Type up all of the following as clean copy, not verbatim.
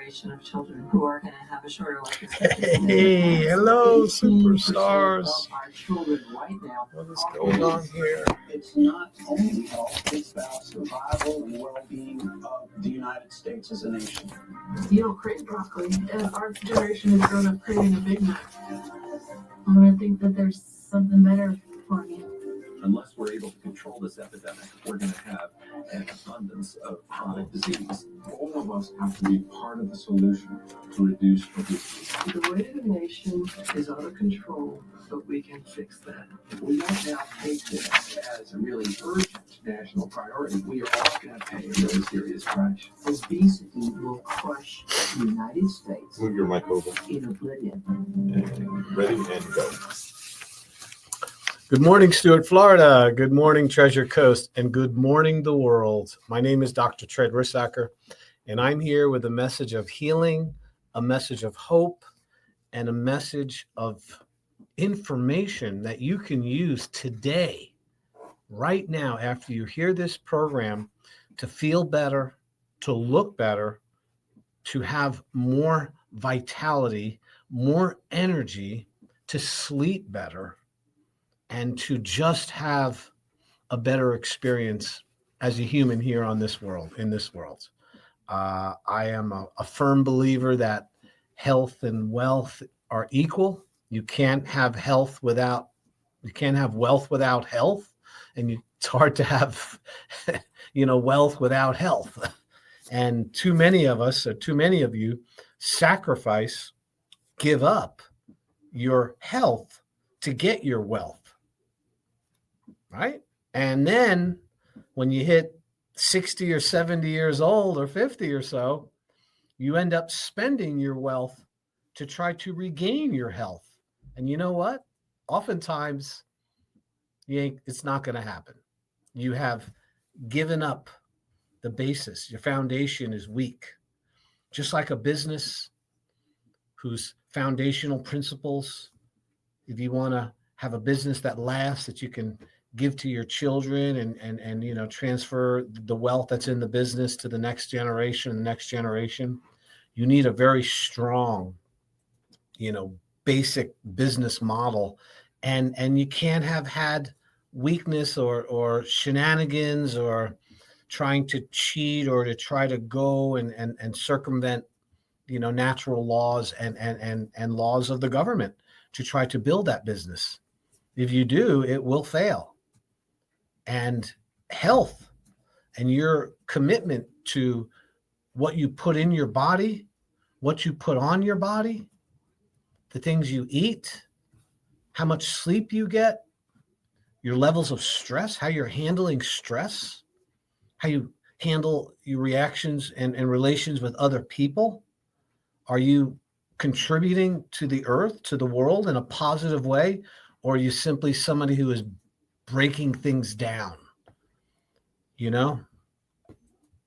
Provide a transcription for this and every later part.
generation of children who are going to have a shorter life expectancy. Hey, hello, superstars. Of our children right now. What is going on here? It's not only health, it's about survival and well-being of the United States as a nation. You don't crave broccoli, and our generation has grown up craving a Big Mac. I'm going to think that there's something better for me. Unless we're able to control this epidemic, we're going to have an abundance of chronic disease. All of us have to be part of the solution to reduce obesity. The weight of the nation is out of control, but we can fix that. We don't now take this as a really urgent national priority. We are all going to pay a really serious price. Obesity will crush the United States Move your mic over. in oblivion. And ready and go. Good morning, Stuart, Florida. Good morning, Treasure Coast. And good morning, the world. My name is Dr. Tred Rissacker, and I'm here with a message of healing, a message of hope, and a message of information that you can use today, right now, after you hear this program, to feel better, to look better, to have more vitality, more energy, to sleep better, and to just have a better experience as a human here on this world, in this world. I am a firm believer that health and wealth are equal. You can't have wealth without health, and it's hard to have, wealth without health. And too many of us, or too many of you, give up your health to get your wealth. Right? And then when you hit 60 or 70 years old or 50 or so, you end up spending your wealth to try to regain your health. And you know what? Oftentimes, it's not going to happen. You have given up the basis. Your foundation is weak. Just like a business whose foundational principles, if you want to have a business that lasts, that you can give to your children and transfer the wealth that's in the business to the next generation, you need a very strong, basic business model. And you can't have had weakness or shenanigans or trying to cheat or to try to go and circumvent, natural laws and laws of the government to try to build that business. If you do, it will fail. And health and your commitment to what you put in your body, what you put on your body, the things you eat, how much sleep you get, your levels of stress, how you're handling stress, how you handle your reactions and relations with other people. Are you contributing to the earth, to the world in a positive way? Or are you simply somebody who is breaking things down?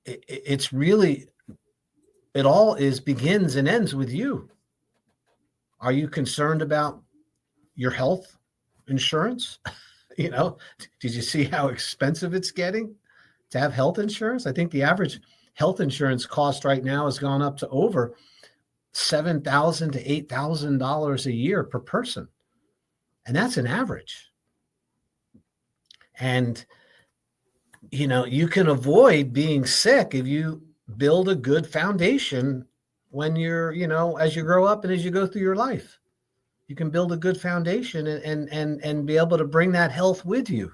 It's really, it all begins and ends with you. Are you concerned about your health insurance? Did you see how expensive it's getting to have health insurance? I think the average health insurance cost right now has gone up to over $7,000 to $8,000 a year per person. And that's an average. And, you can avoid being sick if you build a good foundation when you're, as you grow up and as you go through your life. You can build a good foundation and be able to bring that health with you.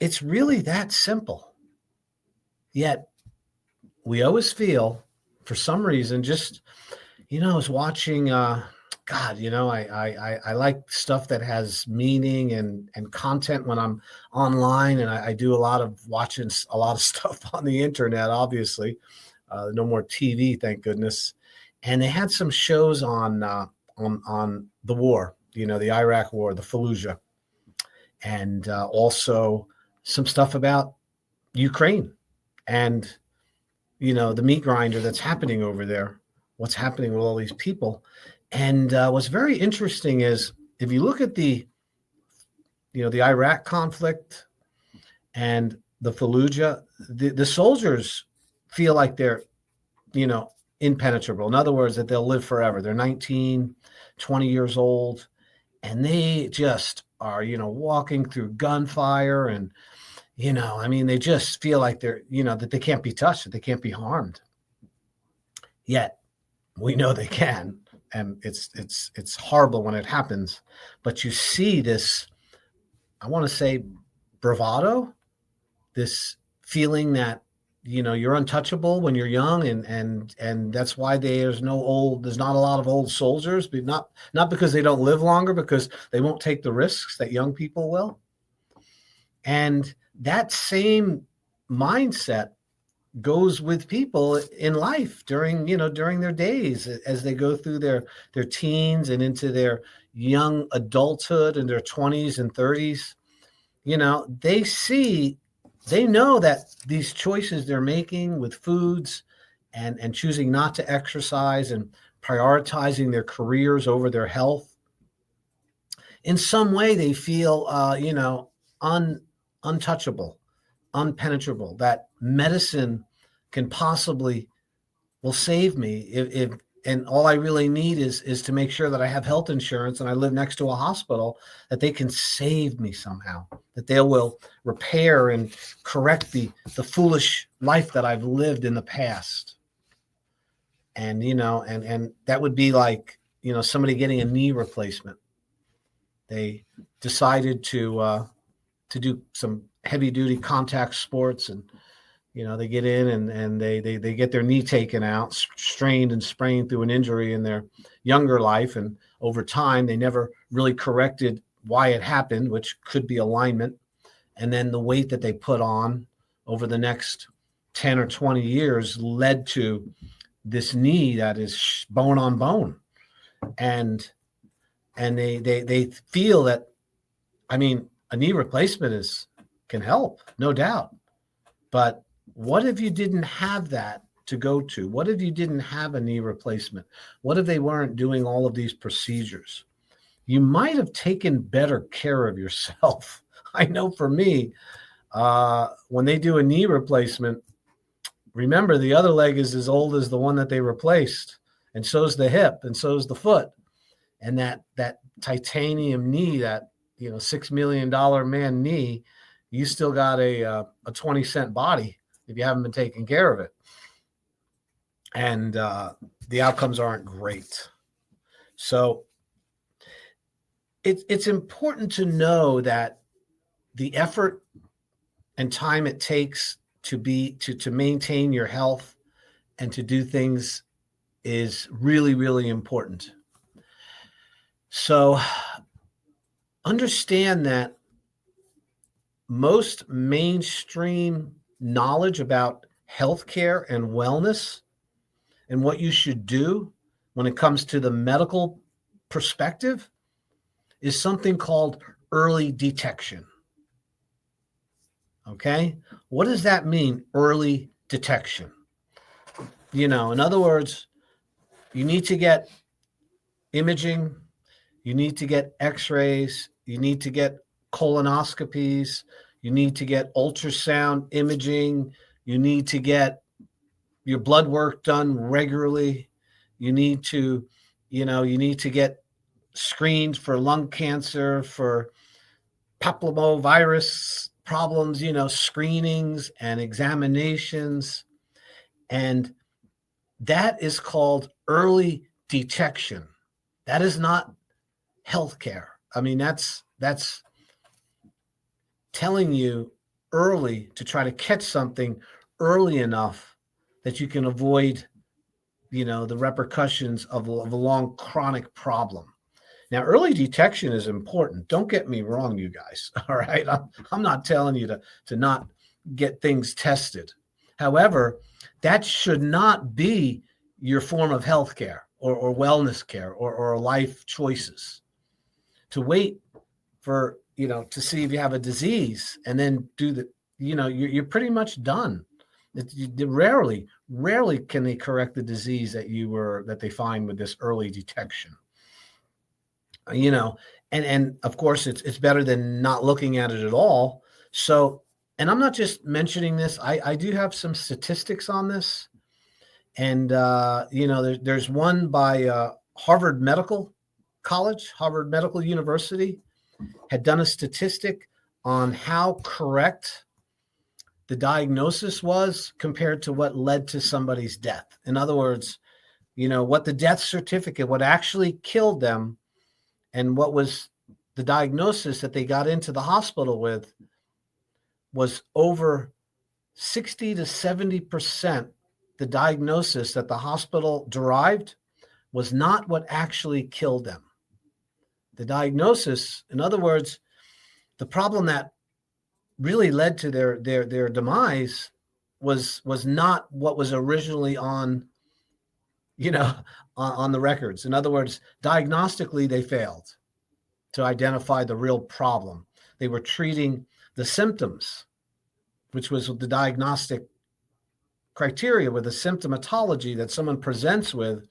It's really that simple. Yet we always feel, for some reason, just, I was watching, I like stuff that has meaning and content when I'm online, and I do watching a lot of stuff on the internet, obviously. No more TV, thank goodness. And they had some shows on the war, the Iraq war, the Fallujah, and also some stuff about Ukraine and, the meat grinder that's happening over there, what's happening with all these people. And what's very interesting is if you look at the Iraq conflict and the Fallujah, the soldiers feel like they're impenetrable. In other words, that they'll live forever. They're 19, 20 years old, and they just are, walking through gunfire and, they just feel like they're, that they can't be touched, that they can't be harmed. Yet we know they can. And it's horrible when it happens, but you see this, I want to say, bravado, this feeling that, you're untouchable when you're young, and that's why there's not a lot of old soldiers, but not because they don't live longer, because they won't take the risks that young people will. And that same mindset goes with people in life during their days, as they go through their teens and into their young adulthood in their 20s and 30s. They know that these choices they're making with foods and choosing not to exercise and prioritizing their careers over their health, in some way they feel untouchable, unpenetrable, that medicine will save me if and all I really need is to make sure that I have health insurance and I live next to a hospital, that they can save me somehow, that they will repair and correct the foolish life that I've lived in the past. And, and that would be like, somebody getting a knee replacement. They decided to do some heavy duty contact sports, and they get in and they get their knee taken out, strained and sprained through an injury in their younger life. And over time, they never really corrected why it happened, which could be alignment. And then the weight that they put on over the next 10 or 20 years led to this knee that is bone on bone. And they feel that, a knee replacement can help, no doubt. But what if you didn't have that to go to? What if you didn't have a knee replacement? What if they weren't doing all of these procedures? You might have taken better care of yourself. I know for me, when they do a knee replacement, remember the other leg is as old as the one that they replaced, and so is the hip, and so is the foot. And that titanium knee, that $6 million man knee, you still got a 20-cent body if you haven't been taking care of it. And the outcomes aren't great. So it's important to know that the effort and time it takes to maintain your health and to do things is really, really important. So understand that most mainstream knowledge about healthcare and wellness and what you should do when it comes to the medical perspective is something called early detection. Okay? What does that mean, early detection? In other words, you need to get imaging, you need to get x-rays, you need to get colonoscopies, you need to get ultrasound imaging, you need to get your blood work done regularly, you need to get screened for lung cancer, for papillomavirus problems, screenings and examinations. And that is called early detection. That is not healthcare. That's telling you early to try to catch something early enough that you can avoid, the repercussions of a long chronic problem. Now, early detection is important. Don't get me wrong, you guys. All right. I'm not telling you to not get things tested. However, that should not be your form of health care or wellness care or life choices. To wait for, to see if you have a disease and then do you're pretty much done. Rarely can they correct the disease that they find with this early detection. And of course it's better than not looking at it at all. So, and I'm not just mentioning this, I do have some statistics on this. And, there's one by Harvard Medical College, Harvard Medical University, had done a statistic on how correct the diagnosis was compared to what led to somebody's death. In other words, what the death certificate, what actually killed them, and what was the diagnosis that they got into the hospital with was over 60 to 70%. The diagnosis that the hospital derived was not what actually killed them. The diagnosis, in other words, the problem that really led to their demise was not what was originally on the records. In other words, diagnostically, they failed to identify the real problem. They were treating the symptoms, which was the diagnostic criteria, with the symptomatology that someone presents with,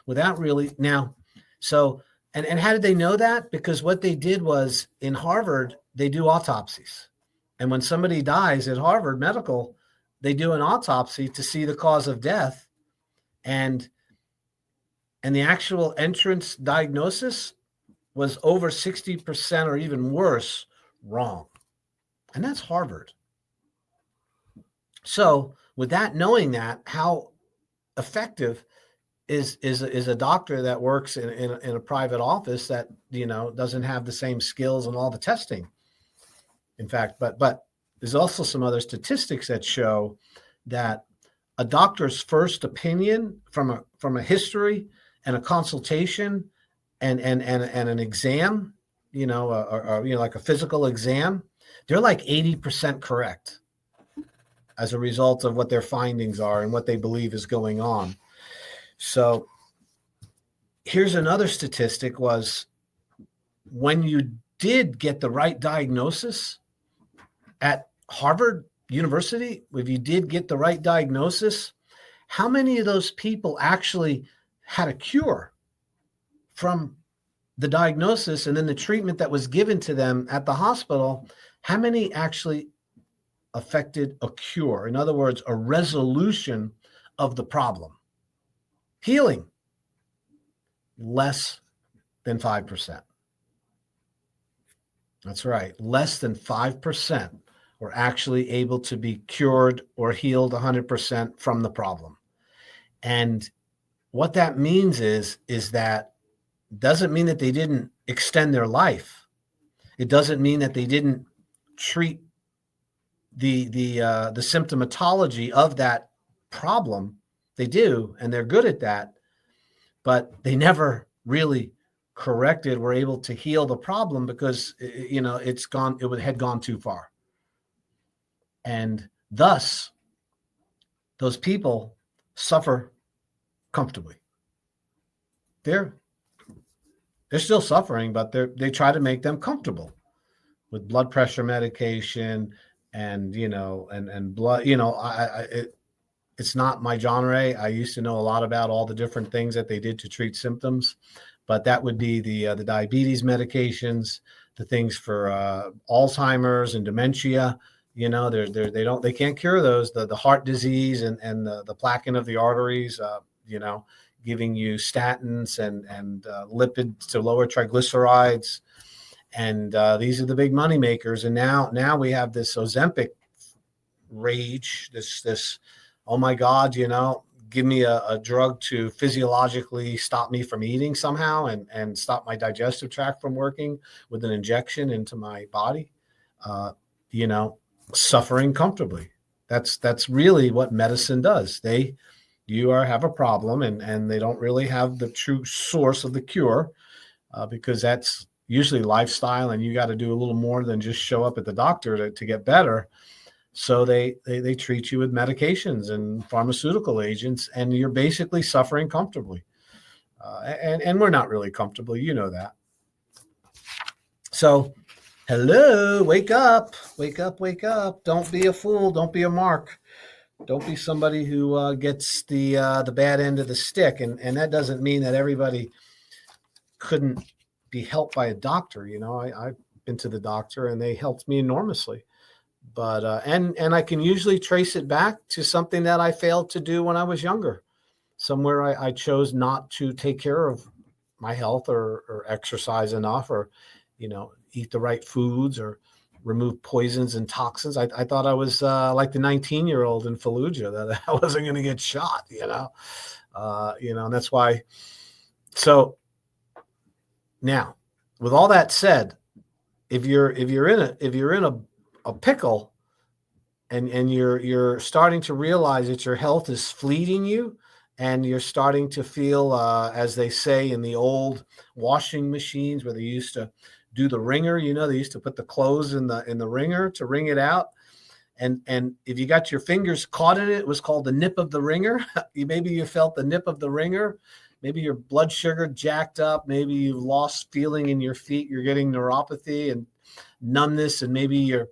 without really now. So, and how did they know that? Because what they did was, in Harvard, they do autopsies. And when somebody dies at Harvard Medical, they do an autopsy to see the cause of death. And the actual entrance diagnosis was over 60% or even worse wrong. And that's Harvard. So with that, knowing that, how effective is a doctor that works in a private office that, doesn't have the same skills and all the testing. In fact, but there's also some other statistics that show that a doctor's first opinion from a history and a consultation and an exam, like a physical exam, they're like 80% correct as a result of what their findings are and what they believe is going on. So here's another statistic: was when you did get the right diagnosis at Harvard University, if you did get the right diagnosis, how many of those people actually had a cure from the diagnosis and then the treatment that was given to them at the hospital? How many actually affected a cure? In other words, a resolution of the problem. Healing, less than 5%. That's right. Less than 5% were actually able to be cured or healed 100% from the problem. And what that means is that doesn't mean that they didn't extend their life. It doesn't mean that they didn't treat the symptomatology of that problem. They do, and they're good at that, but they never really were able to heal the problem because, it had gone too far. And thus, those people suffer comfortably. They're still suffering, but they try to make them comfortable with blood pressure medication and blood. It's not my genre. I used to know a lot about all the different things that they did to treat symptoms, but that would be the diabetes medications, the things for Alzheimer's and dementia. They can't cure those. The heart disease and the plaquing of the arteries. Giving you statins and lipids to lower triglycerides, and these are the big money makers. And now we have this Ozempic rage. This oh my God, give me a drug to physiologically stop me from eating somehow and stop my digestive tract from working with an injection into my body. Suffering comfortably. That's really what medicine does. You have a problem and they don't really have the true source of the cure because that's usually lifestyle, and you got to do a little more than just show up at the doctor to get better. So they treat you with medications and pharmaceutical agents, and you're basically suffering comfortably. And we're not really comfortable. You know that. So, hello, wake up, wake up, wake up. Don't be a fool. Don't be a mark. Don't be somebody who gets the bad end of the stick. And that doesn't mean that everybody couldn't be helped by a doctor. I've been to the doctor and they helped me enormously. But and I can usually trace it back to something that I failed to do when I was younger. somewhere I chose not to take care of my health or exercise enough or, eat the right foods or remove poisons and toxins. I thought I was like the 19-year-old in Fallujah, that I wasn't going to get shot, and that's why. So now, with all that said, if you're in a pickle and you're starting to realize that your health is fleeting you, and you're starting to feel, as they say in the old washing machines where they used to do the wringer, they used to put the clothes in the wringer to wring it out. And if you got your fingers caught in it, it was called the nip of the wringer. Maybe you felt the nip of the wringer. Maybe your blood sugar jacked up. Maybe you've lost feeling in your feet. You're getting neuropathy and numbness, and maybe your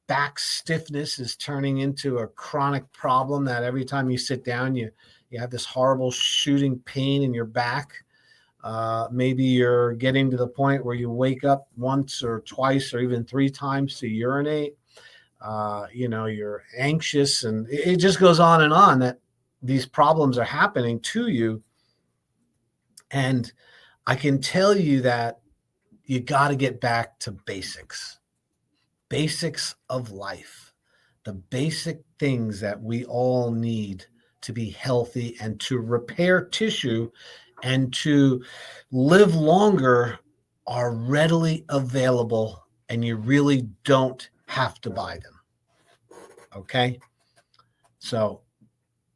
back stiffness is turning into a chronic problem that every time you sit down, you have this horrible shooting pain in your back. Maybe you're getting to the point where you wake up once or twice or even 3 times to urinate. You're anxious, and it just goes on that these problems are happening to you. And I can tell you that you got to get back to basics of life, the basic things that we all need to be healthy and to repair tissue and to live longer are readily available, and you really don't have to buy them. Okay? So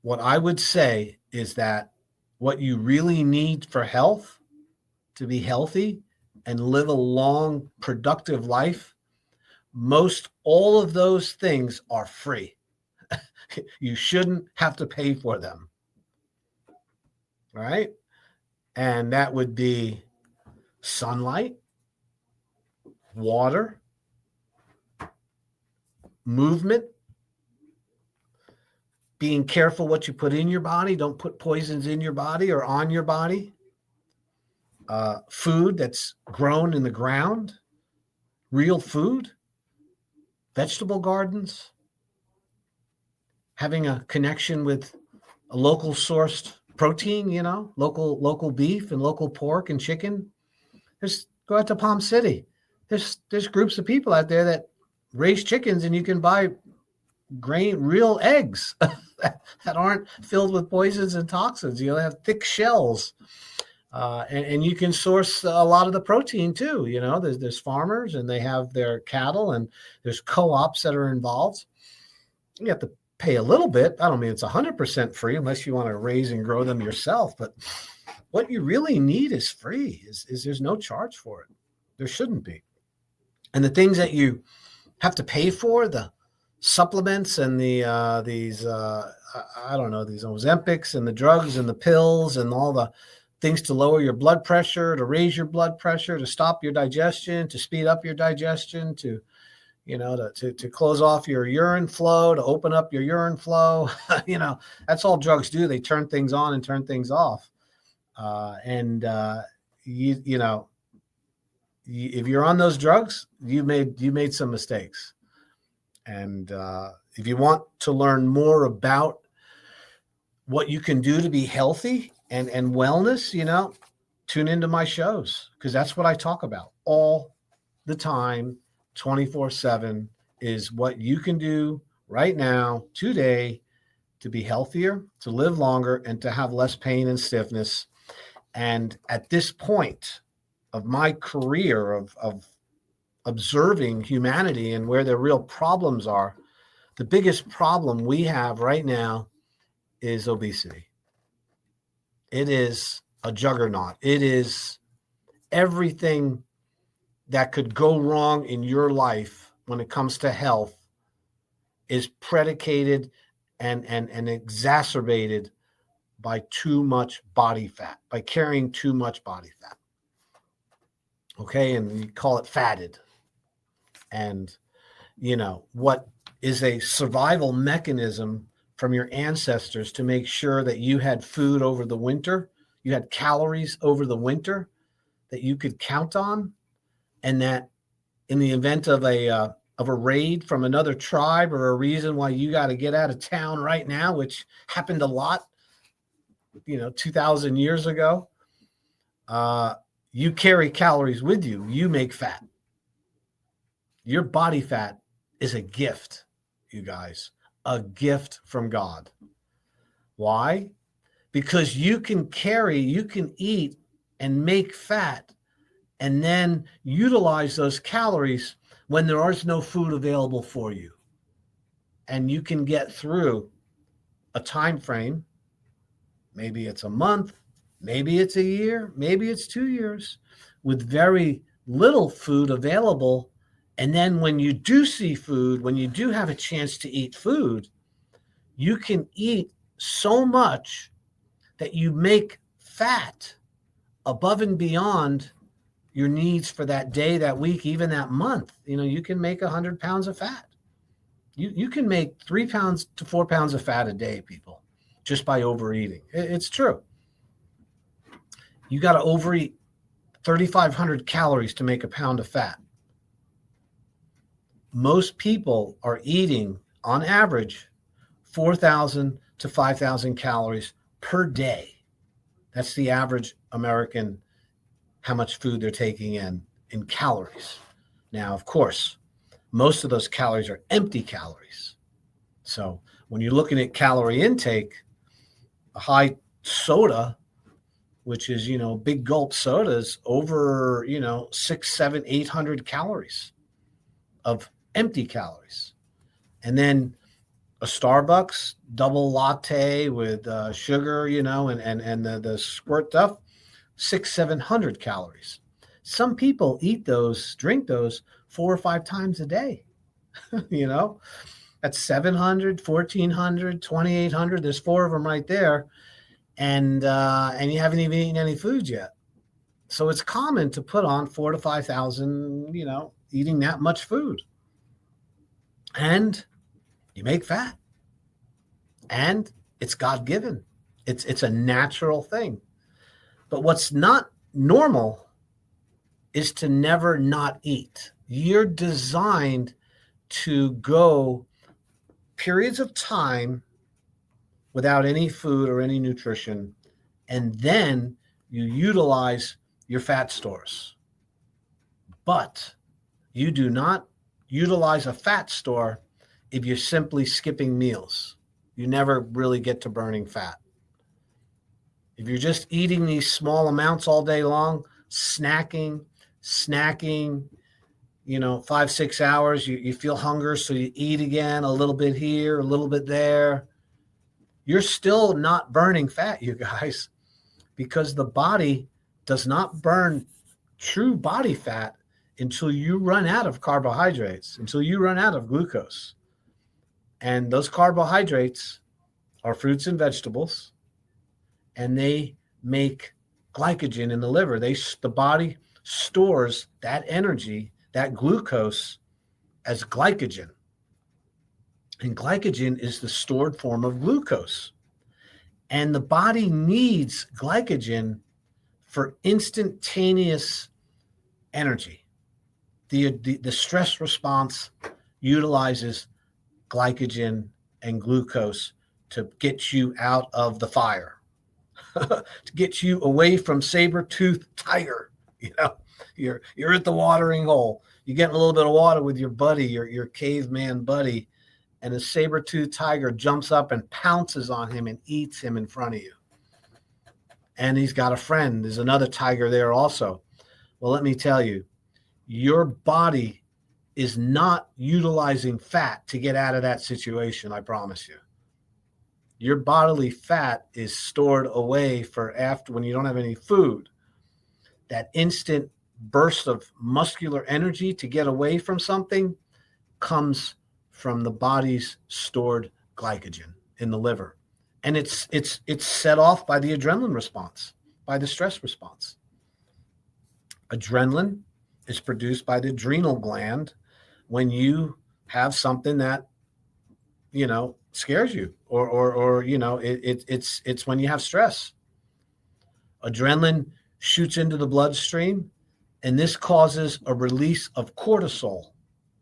what I would say is that what you really need for health, to be healthy and live a long, productive life, most all of those things are free. You shouldn't have to pay for them. All right? And that would be sunlight, water, movement, being careful what you put in your body. Don't put poisons in your body or on your body. Food that's grown in the ground, real food, vegetable gardens, having a connection with a local sourced protein, local beef and local pork and chicken. Go out to Palm City. There's groups of people out there that raise chickens, and you can buy real eggs that aren't filled with poisons and toxins. They have thick shells. And you can source a lot of the protein too. There's farmers, and they have their cattle, and there's co-ops that are involved. You have to pay a little bit. I don't mean it's 100% free unless you want to raise and grow them yourself. But what you really need is free. Is there's no charge for it. There shouldn't be. And the things that you have to pay for, the supplements and these Ozempics and the drugs and the pills and all the things to lower your blood pressure, to raise your blood pressure, to stop your digestion, to speed up your digestion, to close off your urine flow, to open up your urine flow. That's all drugs do. They turn things on and turn things off. If you're on those drugs, you made some mistakes. And if you want to learn more about what you can do to be healthy and wellness, tune into my shows, because that's what I talk about all the time, 24/7, is what you can do right now, today, to be healthier, to live longer, and to have less pain and stiffness. And at this point of my career of observing humanity and where the real problems are, the biggest problem we have right now is obesity. It is a juggernaut. It is everything that could go wrong in your life when it comes to health is predicated and exacerbated by too much body fat, by carrying too much body fat. Okay, and you call it fatted. And, what is a survival mechanism from your ancestors to make sure that you had food over the winter, you had calories over the winter that you could count on, and that in the event of a raid from another tribe or a reason why you got to get out of town right now, which happened a lot 2,000 years ago, you carry calories with you. You make fat. Your body fat is a gift, you guys, a gift from God. Why? Because you can eat and make fat and then utilize those calories when there is no food available for you. And you can get through a time frame. Maybe it's a month, maybe it's a year, maybe it's 2 years with very little food available. And then when you do see food, when you do have a chance to eat food, you can eat so much that you make fat above and beyond your needs for that day, that week, even that month. You can make 100 pounds of fat. You can make 3 pounds to 4 pounds of fat a day, people, just by overeating. It's true. You got to overeat 3,500 calories to make a pound of fat. Most people are eating, on average, 4,000 to 5,000 calories per day. That's the average American, how much food they're taking in calories. Now, of course, most of those calories are empty calories. So when you're looking at calorie intake, a high soda, which is, big gulp sodas, over, 600, 700, 800 calories of empty calories. And then a Starbucks double latte with sugar, and the squirt stuff, 600, 700 calories. Some people eat those, drink those 4 or 5 times a day. That's 700, 1,400, 2,800. There's 4 of them right there. And you haven't even eaten any food yet. So it's common to put on 4,000 to 5,000, eating that much food. And you make fat. And it's God-given. It's a natural thing. But what's not normal is to never not eat. You're designed to go periods of time without any food or any nutrition, and then you utilize your fat stores. But you do not utilize a fat store if you're simply skipping meals. You never really get to burning fat. If you're just eating these small amounts all day long, snacking, 5, 6 hours, you feel hunger, so you eat again, a little bit here, a little bit there. You're still not burning fat, you guys, because the body does not burn true body fat until you run out of carbohydrates, until you run out of glucose. And those carbohydrates are fruits and vegetables, and they make glycogen in the liver. The body stores that energy, that glucose, as glycogen. And glycogen is the stored form of glucose. And the body needs glycogen for instantaneous energy. The stress response utilizes glycogen and glucose to get you out of the fire, to get you away from saber-toothed tiger. You're at the watering hole. You're getting a little bit of water with your buddy, your caveman buddy, and a saber-toothed tiger jumps up and pounces on him and eats him in front of you. And he's got a friend. There's another tiger there also. Well, let me tell you, your body is not utilizing fat to get out of that situation, I promise you. Your bodily fat is stored away for after, when you don't have any food. That instant burst of muscular energy to get away from something comes from the body's stored glycogen in the liver. And it's set off by the adrenaline response, by the stress response. Adrenaline is produced by the adrenal gland when you have something that, scares you, or it's when you have stress. Adrenaline shoots into the bloodstream, and this causes a release of cortisol.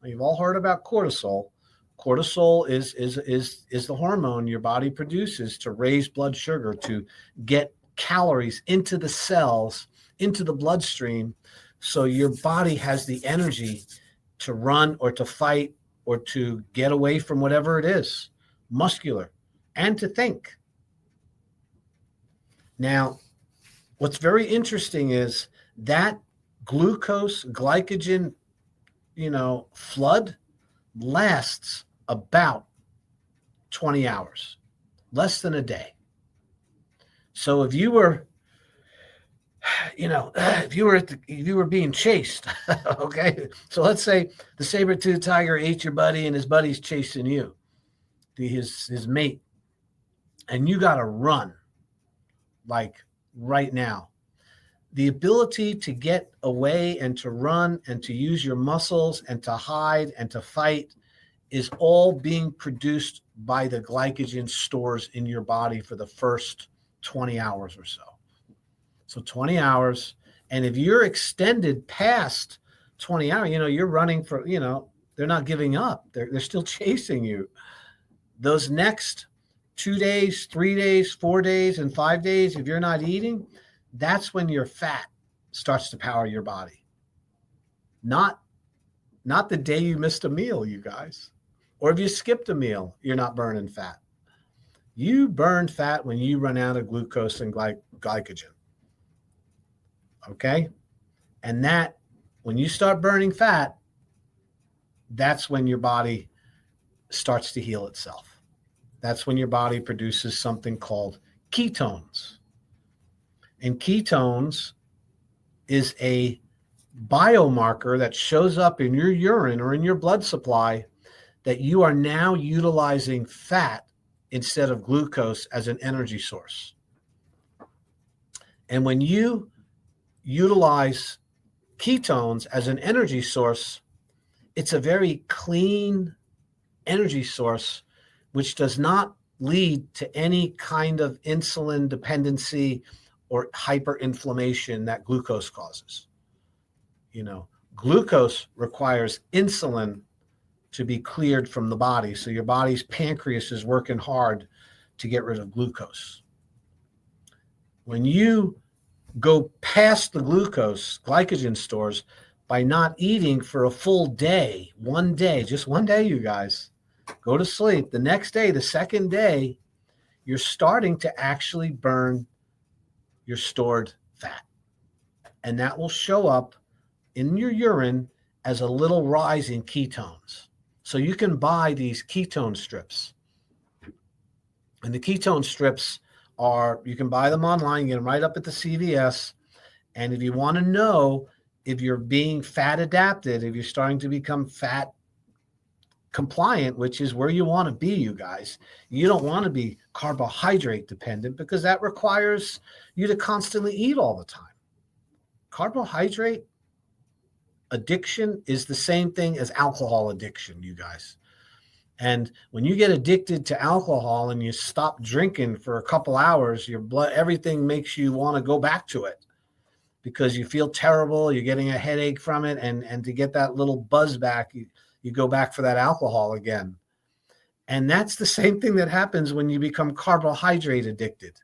Now, you've all heard about cortisol. Cortisol is the hormone your body produces to raise blood sugar, to get calories into the cells, into the bloodstream, so your body has the energy to run or to fight or to get away from whatever it is, muscular, and to think. Now, what's very interesting is that glucose, glycogen, flood lasts about 20 hours, less than a day. So if you were, if you were being chased, okay. So let's say the saber-toothed tiger ate your buddy and his buddy's chasing you, his mate, and you got to run like right now. The ability to get away and to run and to use your muscles and to hide and to fight is all being produced by the glycogen stores in your body for the first 20 hours or so. So 20 hours. And if you're extended past 20 hours, you're running for, they're not giving up. They're still chasing you. Those next 2 days, 3 days, 4 days, and 5 days, if you're not eating, that's when your fat starts to power your body. Not the day you missed a meal, you guys. Or if you skipped a meal, you're not burning fat. You burn fat when you run out of glucose and glycogen. Okay? And that, when you start burning fat, that's when your body starts to heal itself. That's when your body produces something called ketones. And ketones is a biomarker that shows up in your urine or in your blood supply that you are now utilizing fat instead of glucose as an energy source. And when you utilize ketones as an energy source, it's a very clean energy source, which does not lead to any kind of insulin dependency or hyperinflammation that glucose causes. Glucose requires insulin to be cleared from the body. So your body's pancreas is working hard to get rid of glucose. When you go past the glycogen stores by not eating for a full day, just one day, you guys, go to sleep. The next day, the second day, you're starting to actually burn your stored fat. And that will show up in your urine as a little rise in ketones. So you can buy these ketone strips. And the ketone strips you can buy them online, you get them right up at the CVS. And if you want to know if you're being fat adapted, if you're starting to become fat compliant, which is where you want to be, you guys. You don't want to be carbohydrate dependent because that requires you to constantly eat all the time. Carbohydrate addiction is the same thing as alcohol addiction, you guys. And when you get addicted to alcohol and you stop drinking for a couple hours, your blood, everything makes you want to go back to it because you feel terrible. You're getting a headache from it. And to get that little buzz back, you go back for that alcohol again. And that's the same thing that happens when you become carbohydrate addicted.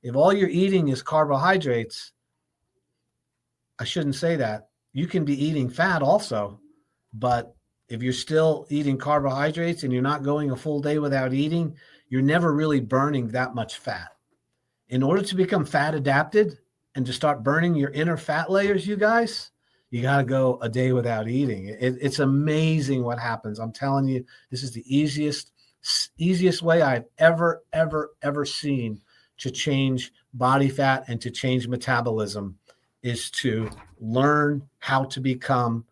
If all you're eating is carbohydrates, I shouldn't say that. You can be eating fat also, but if you're still eating carbohydrates and you're not going a full day without eating, you're never really burning that much fat. In order to become fat adapted and to start burning your inner fat layers, you guys, you got to go a day without eating. It's amazing what happens. I'm telling you, this is the easiest way I've ever seen to change body fat and to change metabolism is to learn how to become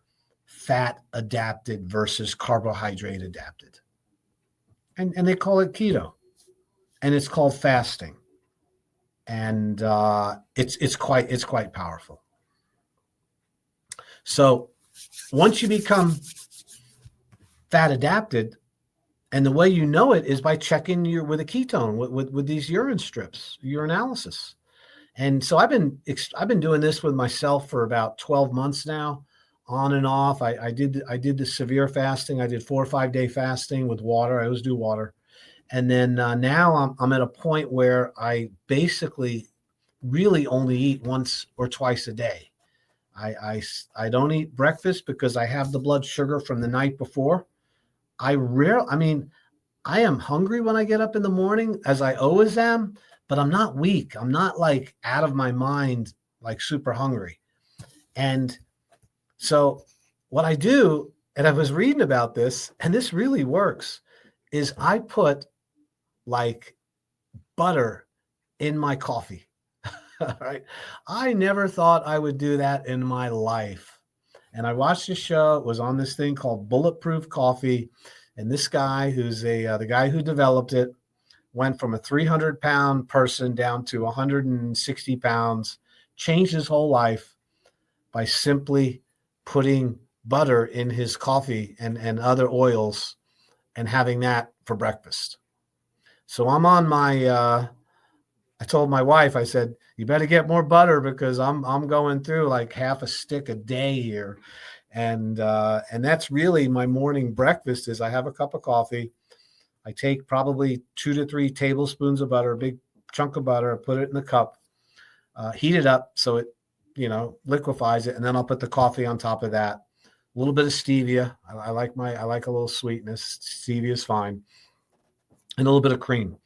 fat adapted versus carbohydrate adapted. And they call it keto. And it's called fasting. And it's quite powerful. So once you become fat adapted, and the way you know it is by checking with a ketone with these urine strips, urinalysis. And so I've been doing this with myself for about 12 months now. on and off. I did the severe fasting. I did 4 or 5 day fasting with water. I always do water. And then now I'm at a point where I basically really only eat once or twice a day. I don't eat breakfast because I have the blood sugar from the night before. I mean, I am hungry when I get up in the morning, as I always am, but I'm not weak. I'm not like out of my mind, like super hungry. And so what I do, and I was reading about this, and this really works, is I put like butter in my coffee. Right? I never thought I would do that in my life. And I watched a show. It was on this thing called Bulletproof Coffee. And this guy, who's the guy who developed it, went from a 300-pound person down to 160 pounds, changed his whole life by simply putting butter in his coffee and other oils and having that for breakfast. So I'm on my, I told my wife, I said, you better get more butter because I'm going through like half a stick a day here. And that's really my morning breakfast is I have a cup of coffee. I take probably 2 to 3 tablespoons of butter, a big chunk of butter, put it in the cup, heat it up so it, liquefies it. And then I'll put the coffee on top of that. A little bit of stevia. I like a little sweetness. Stevia is fine. And a little bit of cream.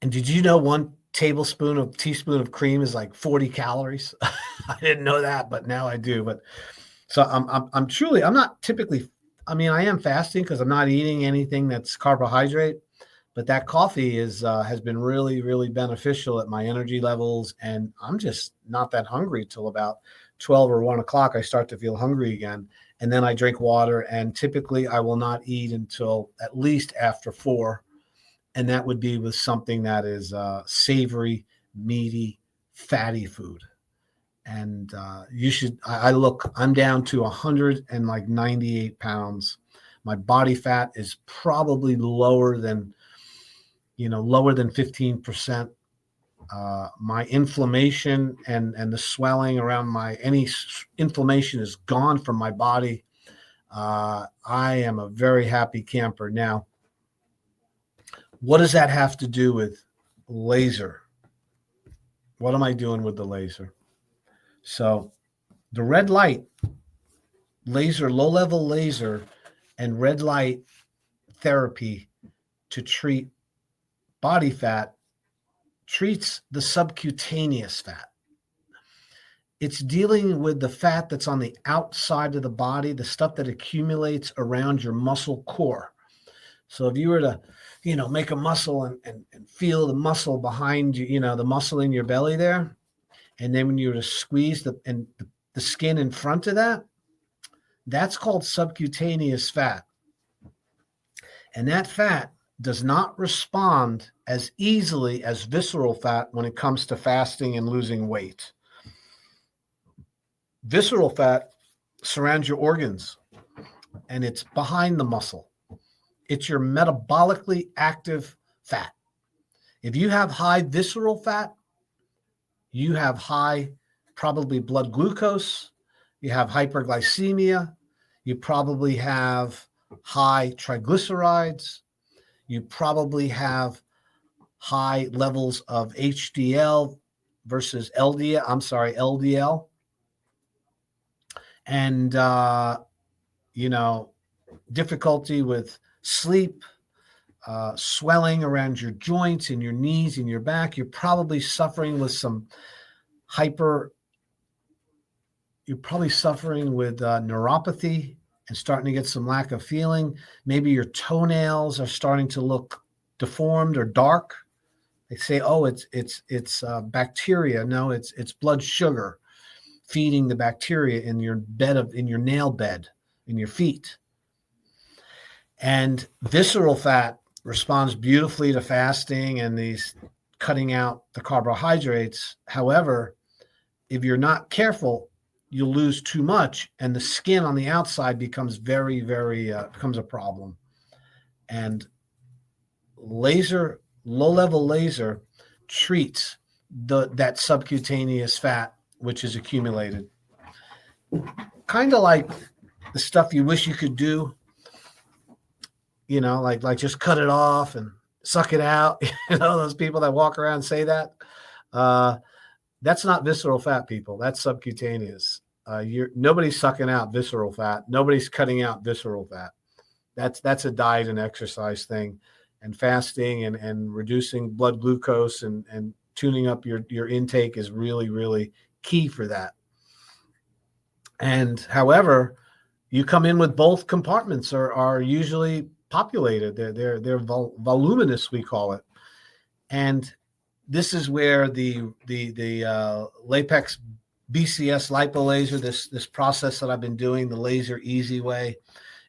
And did you know 1 teaspoon of cream is like 40 calories? I didn't know that, but now I do. But so I'm not typically, I am fasting because I'm not eating anything that's carbohydrate, but that coffee has been really, really beneficial at my energy levels. And I'm just not that hungry till about 12 or 1 o'clock. I start to feel hungry again. And then I drink water, and typically I will not eat until at least after 4. And that would be with something that is savory, meaty, fatty food. And I'm down to 198 pounds. My body fat is probably lower than 15%. My inflammation and the swelling around any inflammation is gone from my body. I am a very happy camper. Now, what does that have to do with laser? What am I doing with the laser? So the red light laser, low-level laser, and red light therapy to treat body fat treats the subcutaneous fat. It's dealing with the fat that's on the outside of the body, the stuff that accumulates around your muscle core. So if you were to, make a muscle and feel the muscle behind you, the muscle in your belly there, and then when you were to squeeze the skin in front of that, that's called subcutaneous fat. And that fat does not respond as easily as visceral fat when it comes to fasting and losing weight. Visceral fat surrounds your organs, and it's behind the muscle. It's your metabolically active fat. If you have high visceral fat, you have high probably blood glucose, you have hyperglycemia, you probably have high triglycerides, you probably have high levels of HDL versus LDL. And, difficulty with sleep, swelling around your joints and your knees and your back. You're probably suffering with neuropathy and starting to get some lack of feeling. Maybe your toenails are starting to look deformed or dark. They say, oh, it's bacteria. No, it's blood sugar feeding the bacteria in your nail bed, in your feet. And visceral fat responds beautifully to fasting and these cutting out the carbohydrates. However, if you're not careful, you'll lose too much, and the skin on the outside becomes very, very becomes a problem. And low-level laser treats that subcutaneous fat which is accumulated. kind of like the stuff you wish you could do, like just cut it off and suck it out. Those people that walk around and say that. That's not visceral fat, people. That's subcutaneous. Nobody's sucking out visceral fat. Nobody's cutting out visceral fat. That's a diet and exercise thing, and fasting and reducing blood glucose and tuning up your intake is really, really key for that. And however, you come in with both compartments are usually populated. They're voluminous, we call it. And this is where the Lapex BCS lipolaser, this process that I've been doing, the laser easy way,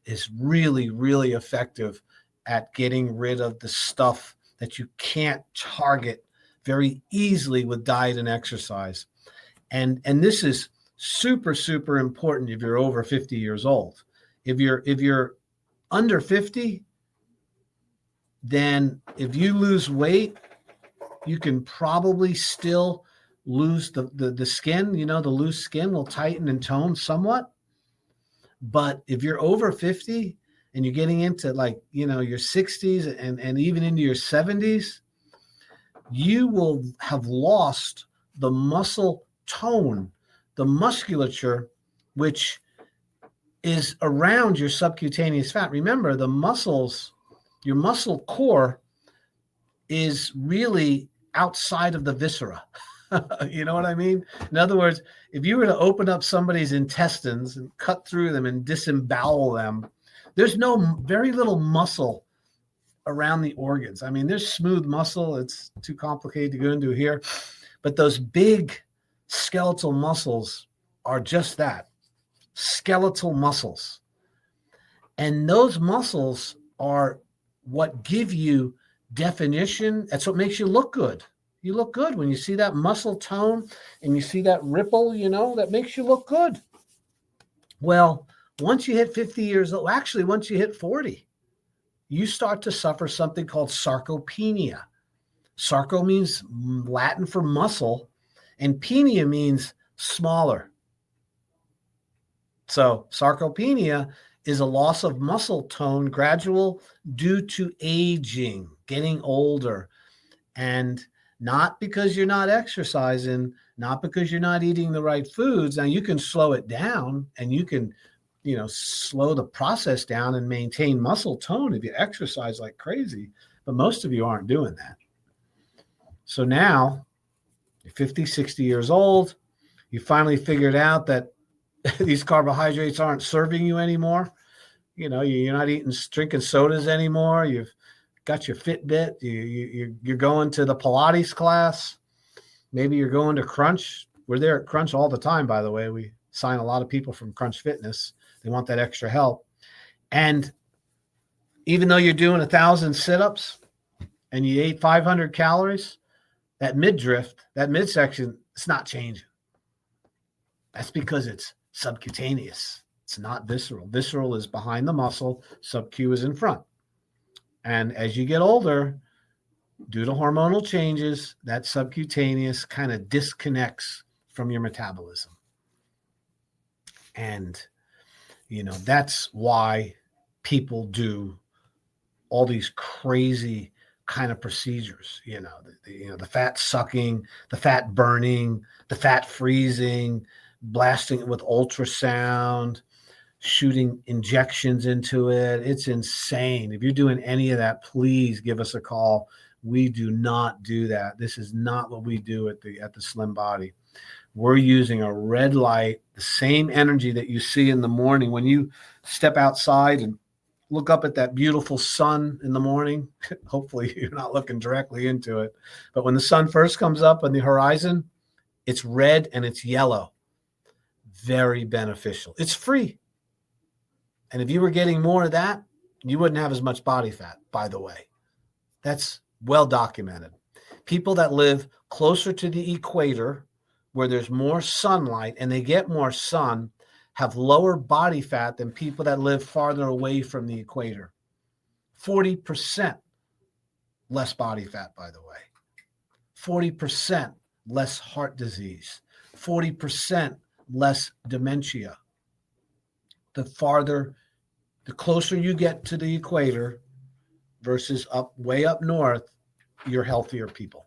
is really, really effective at getting rid of the stuff that you can't target very easily with diet and exercise. And this is super, super important if you're over 50 years old. If you're under 50, then if you lose weight, you can probably still lose the skin. The loose skin will tighten and tone somewhat. But if you're over 50 and you're getting into your 60s and even into your 70s, you will have lost the muscle tone, the musculature, which is around your subcutaneous fat. Remember, the muscles, your muscle core is really outside of the viscera. You know what I mean? In other words, if you were to open up somebody's intestines and cut through them and disembowel them, there's very little muscle around the organs. I mean, there's smooth muscle. It's too complicated to go into here. But those big skeletal muscles are just that, skeletal muscles. And those muscles are what give you definition. That's what makes you look good. You look good when you see that muscle tone and you see that ripple, that makes you look good. Well, once you hit 50 years old, actually, once you hit 40, you start to suffer something called sarcopenia. Sarco means Latin for muscle, and penia means smaller. So sarcopenia is a loss of muscle tone, gradual due to aging, getting older, and not because you're not exercising, not because you're not eating the right foods. Now, you can slow it down and you can, slow the process down and maintain muscle tone if you exercise like crazy. But most of you aren't doing that. So now you're 50, 60 years old. You finally figured out that these carbohydrates aren't serving you anymore. You're not drinking sodas anymore. You've got your Fitbit. You're going to the Pilates class. Maybe you're going to Crunch. We're there at Crunch all the time, by the way. We sign a lot of people from Crunch Fitness. They want that extra help. And even though you're doing 1,000 sit-ups and you ate 500 calories, that midriff, that midsection, it's not changing. That's because it's subcutaneous. It's not visceral. Visceral is behind the muscle. Sub-Q is in front. And as you get older, due to hormonal changes, that subcutaneous kind of disconnects from your metabolism. And, that's why people do all these crazy kind of procedures, the fat sucking, the fat burning, the fat freezing, blasting it with ultrasound, shooting injections into it. It's insane. If you're doing any of that, please give us a call. We do not do that. This is not what we do at the Slim Body. We're using a red light, the same energy that you see in the morning when you step outside and look up at that beautiful sun in the morning. Hopefully you're not looking directly into it. But when the sun first comes up on the horizon, it's red and it's yellow. Very beneficial. It's free. And if you were getting more of that, you wouldn't have as much body fat, by the way. That's well documented. People that live closer to the equator, where there's more sunlight and they get more sun, have lower body fat than people that live farther away from the equator. 40% less body fat, by the way. 40% less heart disease. 40% less dementia. The closer you get to the equator versus way up north, you're healthier people.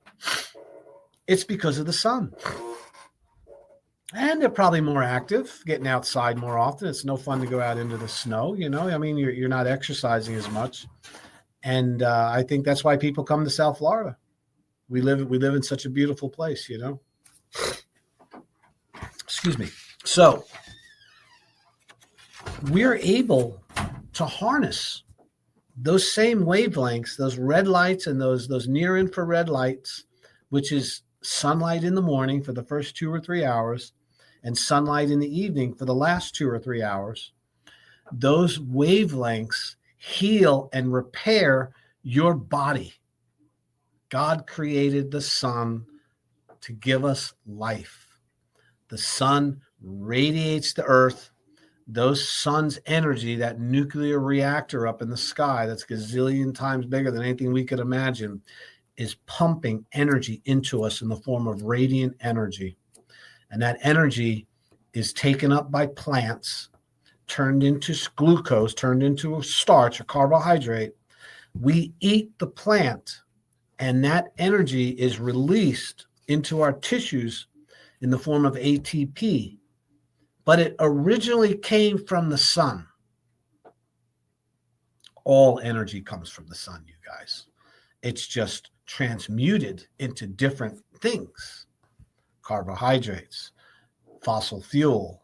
It's because of the sun. And they're probably more active, getting outside more often. It's no fun to go out into the snow, I mean, you're not exercising as much. And I think that's why people come to South Florida. We live in such a beautiful place, Excuse me. So we're able to harness those same wavelengths, those red lights and those near infrared lights, which is sunlight in the morning for the first 2 or 3 hours and sunlight in the evening for the last 2 or 3 hours. Those wavelengths heal and repair your body. God created the sun to give us life. The sun radiates the earth. Those sun's energy, that nuclear reactor up in the sky that's gazillion times bigger than anything we could imagine, is pumping energy into us in the form of radiant energy. And that energy is taken up by plants, turned into glucose, turned into a starch, a carbohydrate. We eat the plant, and that energy is released into our tissues in the form of ATP. But it originally came from the sun. All energy comes from the sun, you guys. It's just transmuted into different things. Carbohydrates, fossil fuel,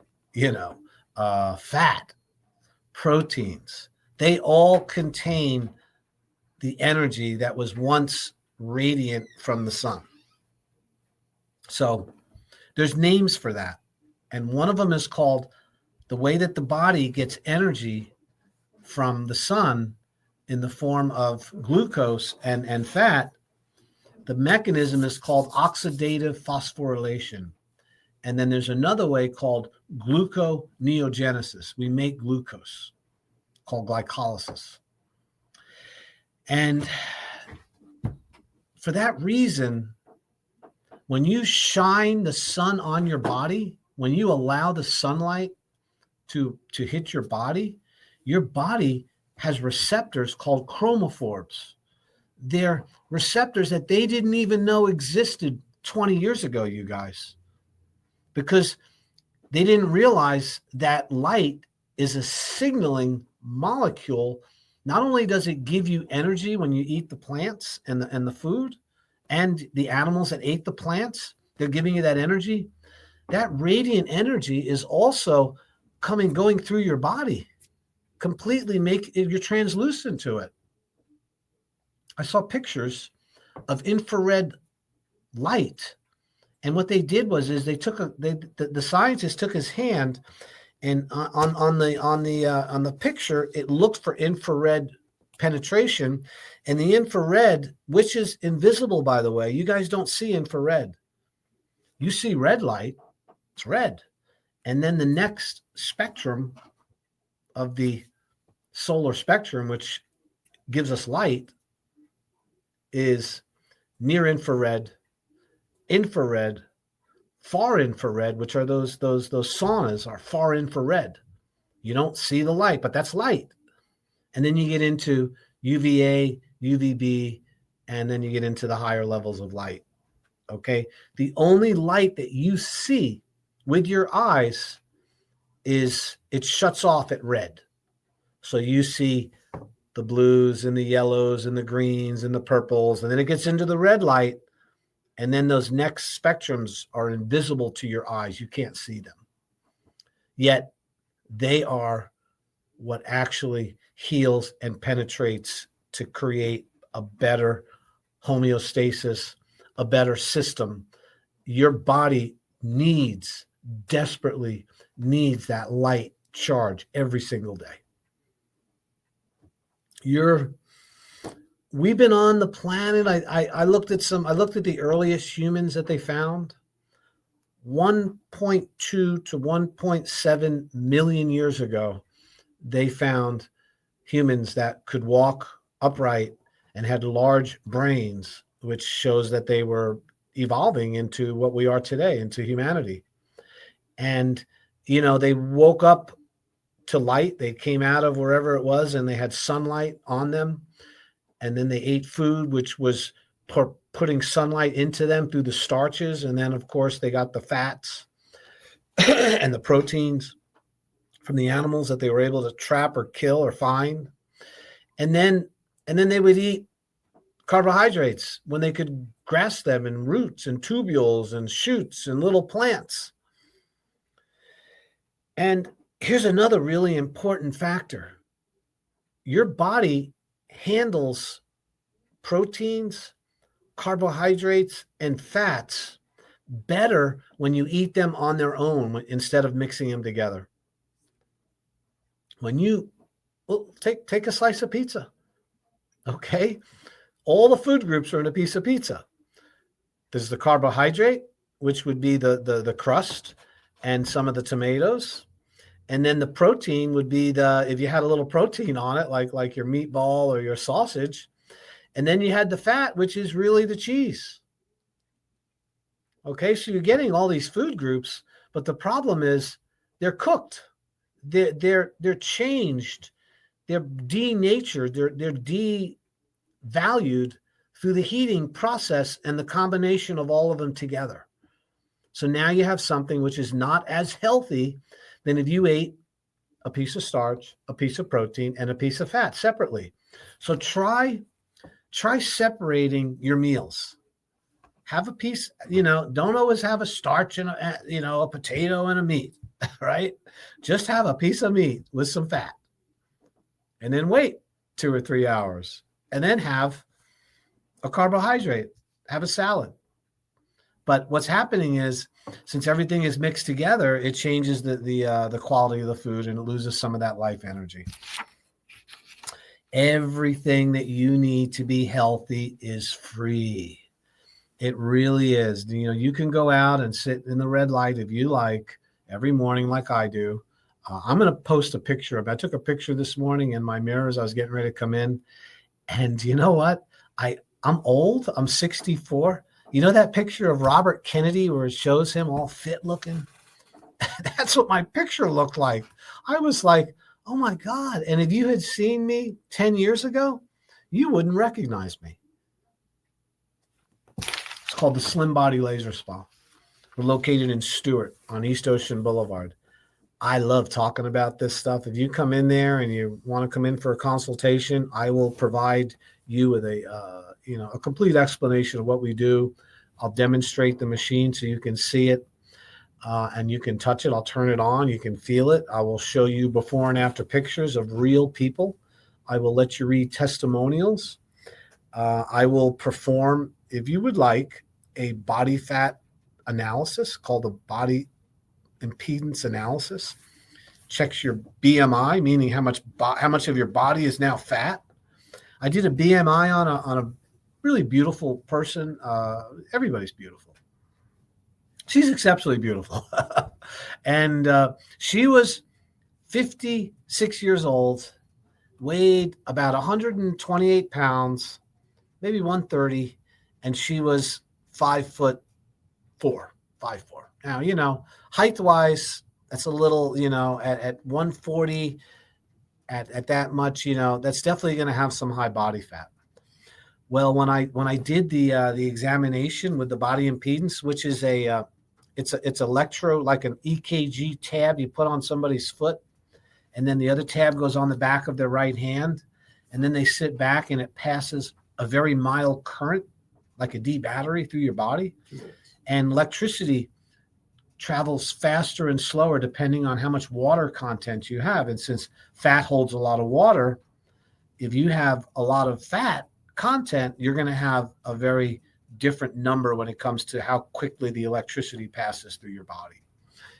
fat, proteins. They all contain the energy that was once radiant from the sun. So there's names for that. And one of them is called the way that the body gets energy from the sun in the form of glucose and fat. The mechanism is called oxidative phosphorylation. And then there's another way called gluconeogenesis. We make glucose, called glycolysis. And for that reason, when you shine the sun on your body, when you allow the sunlight to hit your body has receptors called chromophores. They're receptors that they didn't even know existed 20 years ago, you guys, because they didn't realize that light is a signaling molecule. Not only does it give you energy when you eat the plants and the food and the animals that ate the plants, they're giving you that energy. That radiant energy is also going through your body, completely you're translucent to it. I saw pictures of infrared light, and what they did was they took the scientist took his hand, and on the picture it looked for infrared penetration, and the infrared, which is invisible, by the way, you guys don't see infrared. You see red light. It's red. And then the next spectrum of the solar spectrum, which gives us light, is near infrared, infrared, far infrared, which are those saunas are far infrared. You don't see the light, but that's light. And then you get into UVA, UVB, and then you get into the higher levels of light. Okay. The only light that you see with your eyes is it shuts off at red. So you see the blues and the yellows and the greens and the purples, and then it gets into the red light, and then those next spectrums are invisible to your eyes. You can't see them. Yet they are what actually heals and penetrates to create a better homeostasis, a better system. Your body desperately needs that light charge every single day. We've been on the planet. I looked at the earliest humans that they found. 1.2 to 1.7 million years ago, they found humans that could walk upright and had large brains, which shows that they were evolving into what we are today, into humanity. And, they woke up to light. They came out of wherever it was and they had sunlight on them. And then they ate food, which was putting sunlight into them through the starches. And then, of course, they got the fats and the proteins from the animals that they were able to trap or kill or find. And then they would eat carbohydrates when they could grasp them in roots and tubules and shoots and little plants. And here's another really important factor. Your body handles proteins, carbohydrates, and fats better when you eat them on their own instead of mixing them together. When you take a slice of pizza, okay? All the food groups are in a piece of pizza. There's the carbohydrate, which would be the crust and some of the tomatoes. And then the protein would be if you had a little protein on it, like your meatball or your sausage. And then you had the fat, which is really the cheese. Okay, so you're getting all these food groups, but the problem is they're cooked. They're changed. They're denatured. They're devalued through the heating process and the combination of all of them together. So now you have something which is not as healthy than if you ate a piece of starch, a piece of protein, and a piece of fat separately. So try separating your meals. Have a piece, don't always have a starch and a potato and a meat, right? Just have a piece of meat with some fat. And then wait 2 or 3 hours. And then have a carbohydrate, have a salad. But what's happening is, since everything is mixed together, it changes the quality of the food and it loses some of that life energy. Everything that you need to be healthy is free. It really is. You can go out and sit in the red light if you like every morning like I do. I'm going to post a picture I took a picture this morning in my mirror as I was getting ready to come in. And you know what? I'm old. I'm 64. You know that picture of Robert Kennedy where it shows him all fit looking? That's what my picture looked like. I was like, oh my God. And if you had seen me 10 years ago, you wouldn't recognize me. It's called the Slim Body Laser Spa. We're located in Stewart on East Ocean Boulevard. I love talking about this stuff. If you come in there and you want to come in for a consultation, I will provide you with a complete explanation of what we do. I'll demonstrate the machine so you can see it and you can touch it. I'll turn it on. You can feel it. I will show you before and after pictures of real people. I will let you read testimonials. I will perform, if you would like, a body fat analysis called the body impedance analysis. Checks your BMI, meaning how much of your body is now fat. I did a BMI on a really beautiful person. Everybody's beautiful. She's exceptionally beautiful. And she was 56 years old, weighed about 128 pounds, maybe 130, and she was 5'4". Now, height-wise, that's a little, at 140, at that much, that's definitely going to have some high body fat. Well, when I did the examination with the body impedance, which is it's electro, like an EKG tab you put on somebody's foot, and then the other tab goes on the back of their right hand, and then they sit back and it passes a very mild current, like a D battery, through your body, and electricity travels faster and slower depending on how much water content you have. And since fat holds a lot of water, if you have a lot of fat content, you're going to have a very different number when it comes to how quickly the electricity passes through your body.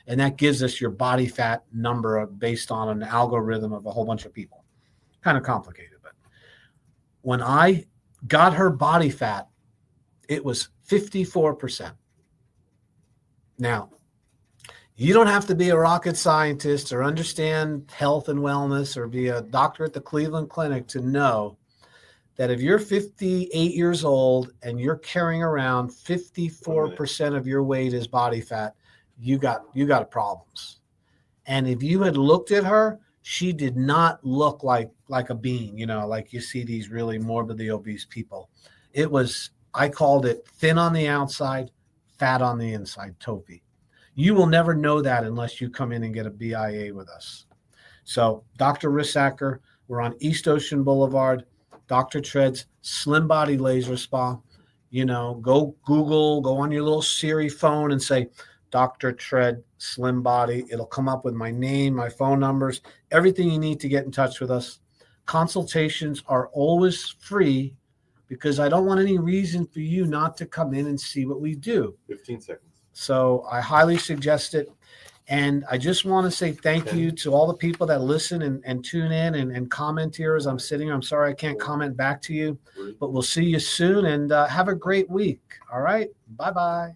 And that gives us your body fat number based on an algorithm of a whole bunch of people. Kind of complicated, but when I got her body fat, it was 54%. Now, you don't have to be a rocket scientist or understand health and wellness or be a doctor at the Cleveland Clinic to know that if you're 58 years old and you're carrying around 54% of your weight as body fat, you got problems. And if you had looked at her, she did not look like a bean, like you see these really morbidly obese people. It was, I called it thin on the outside, fat on the inside, Topi. You will never know that unless you come in and get a BIA with us. So Dr. Rissacker, we're on East Ocean Boulevard, Dr. Treds, Slim Body Laser Spa. Go Google, go on your little Siri phone and say, Dr. Tred, Slim Body. It'll come up with my name, my phone numbers, everything you need to get in touch with us. Consultations are always free because I don't want any reason for you not to come in and see what we do. 15 seconds. So I highly suggest it. And I just want to say thank you to all the people that listen and tune in and comment here as I'm sitting here. I'm sorry I can't comment back to you, but we'll see you soon, and have a great week. All right. Bye-bye.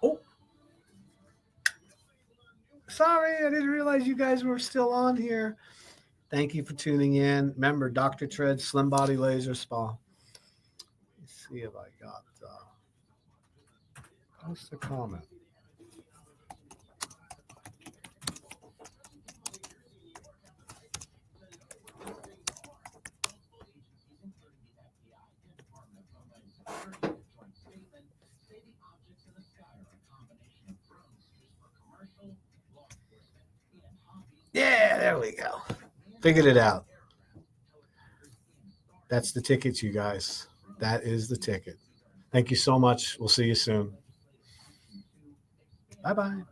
Oh, sorry. I didn't realize you guys were still on here. Thank you for tuning in. Remember, Dr. Tred, Slim Body Laser Spa. Let's see if I got post a comment. Yeah, there we go. Figured it out. That's the ticket, you guys. That is the ticket. Thank you so much. We'll see you soon. Bye-bye.